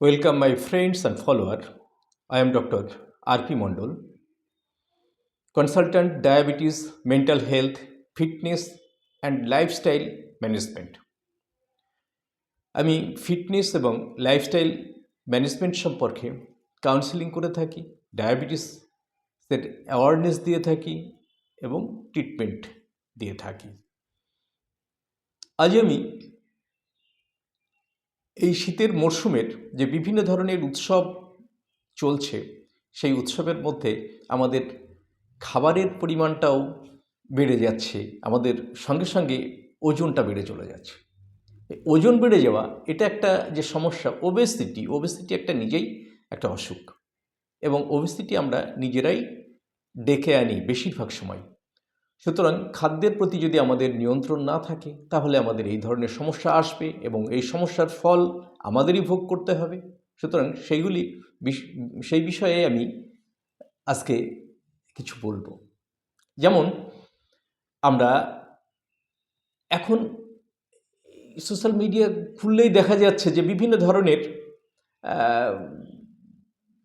Welcome, my friends and follower. I am Dr. R.P. Mondol, consultant diabetes, mental health, fitness and lifestyle management. আমি fitness এবং lifestyle management সম্পর্কে counselling করে থাকি, ডায়াবেটিসের awareness দিয়ে থাকি এবং ট্রিটমেন্ট দিয়ে থাকি। আজ আমি এই শীতের মরশুমের যে বিভিন্ন ধরনের উৎসব চলছে, সেই উৎসবের মধ্যে আমাদের খাবারের পরিমাণটাও বেড়ে যাচ্ছে, আমাদের সঙ্গে সঙ্গে ওজনটা বেড়ে চলে যাচ্ছে। ওজন বেড়ে যাওয়া এটা একটা যে সমস্যা, ওবেসিটি একটা নিজেই একটা অসুখ, এবং ওবেসিটি আমরা নিজেরাই ডেকে আনি বেশিরভাগ সময়। সুতরাং খাদ্যের প্রতি যদি আমাদের নিয়ন্ত্রণ না থাকে, তাহলে আমাদের এই ধরনের সমস্যা আসবে এবং এই সমস্যার ফল আমাদেরই ভোগ করতে হবে। সুতরাং সেই বিষয়ে আমি আজকে কিছু বলবো। যেমন আমরা এখন সোশ্যাল মিডিয়া খুললেই দেখা যাচ্ছে যে বিভিন্ন ধরনের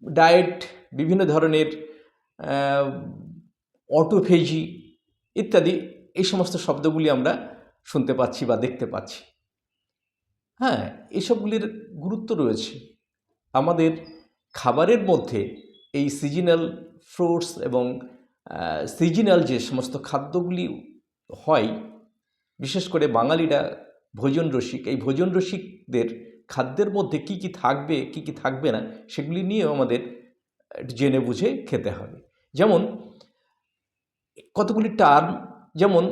ডায়েট, বিভিন্ন ধরনের অটোফেজি ইত্যাদি এই সমস্ত শব্দগুলি আমরা শুনতে পাচ্ছি বা দেখতে পাচ্ছি। হ্যাঁ, এসবগুলির গুরুত্ব রয়েছে। আমাদের খাবারের মধ্যে এই সিজনাল ফ্রুটস এবং সিজনাল যে সমস্ত খাদ্যগুলি হয়, বিশেষ করে বাঙালিরা ভোজন রসিক, এই ভোজন রসিকদের খাদ্যের মধ্যে কি কি থাকবে কি কি থাকবে না সেগুলি নিয়েও আমাদের জেনে বুঝে খেতে হবে। যেমন কতগুলি টার্ম, যেমন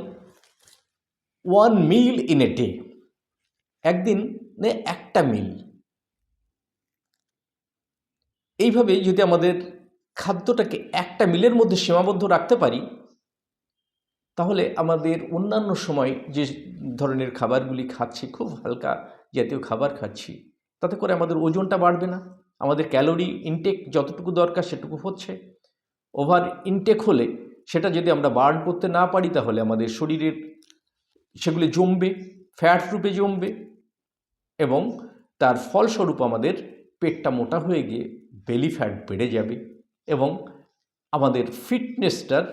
one meal in a day, একদিনে একটা মিল। এইভাবে যদি আমাদের খাদ্যটাকে একটা মিলের মধ্যে সীমাবদ্ধ রাখতে পারি, তাহলে আমাদের অন্যান্য সময় যে ধরনের খাবারগুলি খাচ্ছি, খুব হালকা জাতীয় খাবার খাচ্ছি, তাতে করে আমাদের ওজনটা বাড়বে না। আমাদের ক্যালোরি ইনটেক যতটুকু দরকার সেটুকু হচ্ছে। ওভার ইনটেক হলে সেটা যদি আমরা বার্ন করতে না পারি, তাহলে আমাদের শরীরের সেগুলি জমবে, ফ্যাট রূপে জমবে, এবং তার ফলস্বরূপ আমাদের পেটটা মোটা হয়ে গিয়ে বেলি ফ্যাট বেড়ে যাবে এবং আমাদের ফিটনেসটার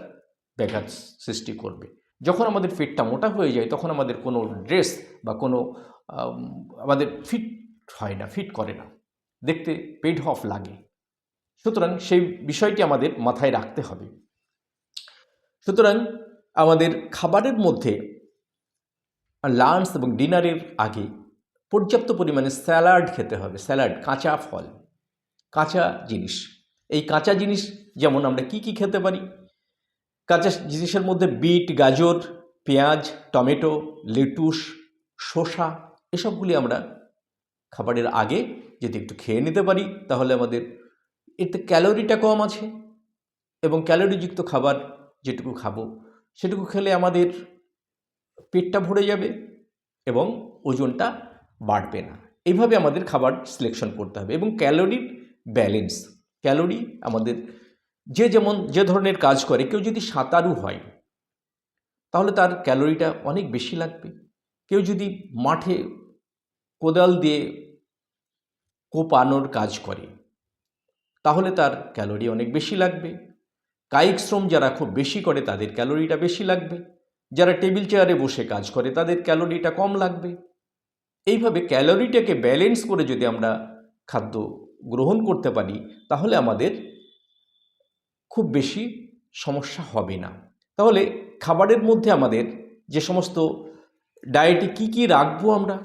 ব্যাঘাত সৃষ্টি করবে। যখন আমাদের পেটটা মোটা হয়ে যায়, তখন আমাদের কোনো ড্রেস বা কোনো আমাদের ফিট হয় না, ফিট করে না, দেখতে পেট অফ লাগে। সুতরাং সেই বিষয়টি আমাদের মাথায় রাখতে হবে। সুতরাং আমাদের খাবারের মধ্যে লাঞ্চ এবং ডিনারের আগে পর্যাপ্ত পরিমাণে স্যালাড খেতে হবে। স্যালাড, কাঁচা ফল, কাঁচা জিনিস। এই কাঁচা জিনিস যেমন আমরা কি কি খেতে পারি? কাঁচা জিনিসের মধ্যে বিট, গাজর, পেঁয়াজ, টমেটো, লেটুস, শসা, এসবগুলি আমরা খাবারের আগে যদি একটু খেয়ে নিতে পারি, তাহলে আমাদের এতে ক্যালোরিটা কম আছে, এবং ক্যালোরিযুক্ত খাবার যেটুকু খাবো সেটুকু খেলে আমাদের পেটটা ভরে যাবে এবং ওজনটা বাড়বে না। এইভাবে আমাদের খাবার সিলেকশন করতে হবে। এবং ক্যালোরির ব্যালেন্স, ক্যালোরি আমাদের যে ধরনের কাজ করে, কেউ যদি সাঁতারু হয় তাহলে তার ক্যালোরিটা অনেক বেশি লাগবে। কেউ যদি মাঠে কোদাল দিয়ে কোপানোর কাজ করে, তাহলে তার ক্যালোরি অনেক বেশি লাগবে। কায়িক শ্রম যারা খুব বেশি করে, তাদের ক্যালোরিটা বেশি লাগবে। যারা টেবিল চেয়ারে বসে কাজ করে, তাদের ক্যালোরিটা কম লাগবে। এইভাবে ক্যালোরিটাকে ব্যালেন্স করে যদি আমরা খাদ্য গ্রহণ করতে পারি, তাহলে আমাদের খুব বেশি সমস্যা হবে না। তাহলে খাবারের মধ্যে আমাদের যে সমস্ত ডায়েটে কি কি রাখবো আমরা,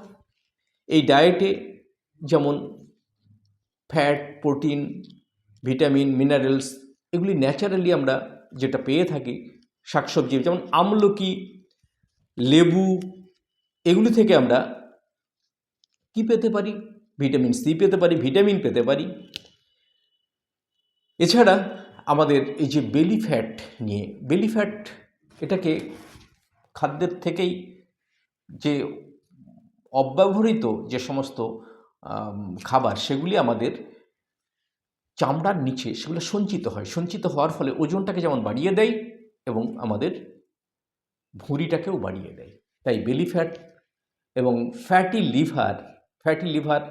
এই ডায়েটে যেমন ফ্যাট, প্রোটিন, ভিটামিন, মিনারেলস, এগুলি ন্যাচারালি আমরা যেটা পেয়ে থাকি শাকসবজি, যেমন আমলকি, লেবু, এগুলি থেকে আমরা কি পেতে পারি? ভিটামিন সি পেতে পারি, ভিটামিন পেতে পারি। এছাড়া আমাদের এই যে বেলি ফ্যাট নিয়ে, বেলি ফ্যাট এটাকে খাদ্যের থেকেই যে অব্যবহৃত যে সমস্ত খাবার, সেগুলি আমাদের চামড়ার নিচে সেগুলো সঞ্চিত হয়। সঞ্চিত হওয়ার ফলে ওজনটাকে যেমন বাড়িয়ে দেয় এবং আমাদের ভুঁড়িটাকেও বাড়িয়ে দেয়। তাই বেলি ফ্যাট এবং ফ্যাটি লিভার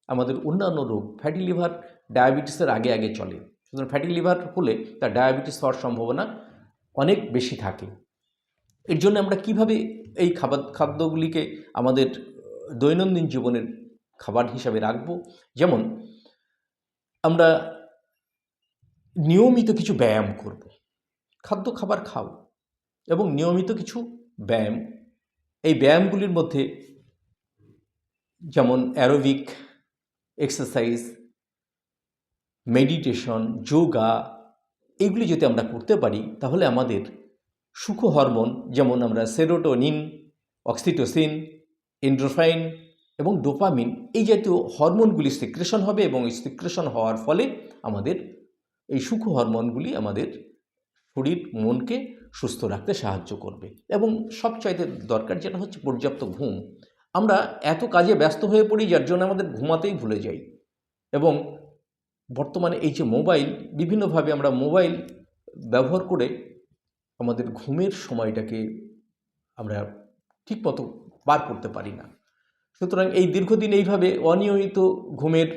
আমাদের অন্যান্য রোগ, ফ্যাটি লিভার ডায়াবেটিসের আগে আগে চলে। সুতরাং ফ্যাটি লিভার হলে তার ডায়াবেটিস হওয়ার সম্ভাবনা অনেক বেশি থাকে। এর জন্য আমরা কিভাবে এই খাদ্যগুলিকে আমাদের দৈনন্দিন জীবনের খাবার হিসাবে রাখব? যেমন আমরা নিয়মিত কিছু ব্যায়াম করব, খাবার খাও এবং নিয়মিত কিছু ব্যায়াম, এই ব্যায়ামগুলির মধ্যে যেমন অ্যারোবিক এক্সারসাইজ, মেডিটেশন, যোগা, এইগুলি যদি আমরা করতে পারি তাহলে আমাদের সুখ হরমোন যেমন আমরা সেরোটোনিন, অক্সিটোসিন, এন্ডোরফিন এবং ডোপামিন এই জাতীয় হরমোনগুলি সিক্রেশন হবে এবং এই সিক্রেশন হওয়ার ফলে আমাদের এই সুখ হরমোনগুলি আমাদের শরীর মনকে সুস্থ রাখতে সাহায্য করবে। এবং সবচাইতে দরকার যেটা হচ্ছে পর্যাপ্ত ঘুম। আমরা এত কাজে ব্যস্ত হয়ে পড়ি যার জন্য আমাদের ঘুমাতেই ভুলে যাই। এবং বর্তমানে এই যে মোবাইল, বিভিন্নভাবে আমরা মোবাইল ব্যবহার করে আমাদের ঘুমের সময়টাকে আমরা ঠিকমতো পার করতে পারি না। সুতরাং এই দীর্ঘদিন এইভাবে অনিয়মিত ঘুমের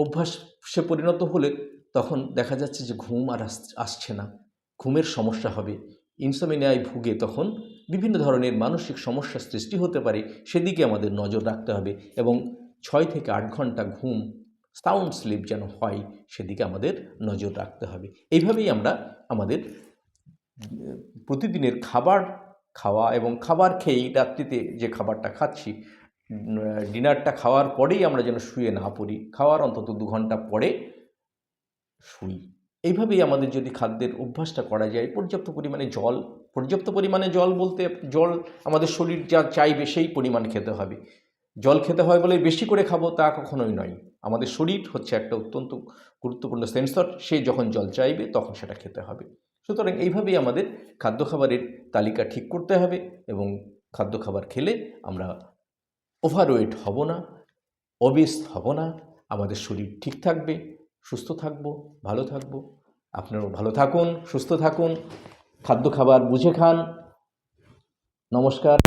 অভ্যাসে পরিণত হলে তখন দেখা যাচ্ছে যে ঘুম আর আসছে না, ঘুমের সমস্যা হবে, ইনসোমনিয়ায় ভুগে তখন বিভিন্ন ধরনের মানসিক সমস্যার সৃষ্টি হতে পারে। সেদিকে আমাদের নজর রাখতে হবে এবং 6 থেকে 8 ঘন্টা ঘুম, সাউন্ড স্লিপ যেন হয় সেদিকে আমাদের নজর রাখতে হবে। এইভাবেই আমরা আমাদের প্রতিদিনের খাবার খাওয়া এবং খাবার খেয়েই রাত্রিতে যে খাবারটা খাচ্ছি, ডিনারটা খাওয়ার পরেই আমরা যেন শুয়ে না পড়ি, খাওয়ার অন্তত 2 ঘন্টা পরে শুই। এইভাবেই আমাদের যদি খাদ্যের অভ্যাসটা করা যায়, পর্যাপ্ত পরিমাণে জল বলতে জল আমাদের শরীর যা চাইবে সেই পরিমাণ খেতে হবে। জল খেতে হয় বলে বেশি করে খাবো তা কখনোই নয়। আমাদের শরীর হচ্ছে একটা অত্যন্ত গুরুত্বপূর্ণ সেন্সর, সে যখন জল চাইবে তখন সেটা খেতে হবে। সুতরাং এইভাবেই আমাদের খাদ্যখাবারের তালিকা ঠিক করতে হবে এবং খাদ্যখাবার খেলে আমরা ওভারওয়েট হব না, অবেস হব না, আমাদের শরীর ঠিক থাকবে, সুস্থ থাকব, ভালো থাকব। আপনারাও ভালো থাকুন, সুস্থ থাকুন, খাবার বুঝে খান। নমস্কার।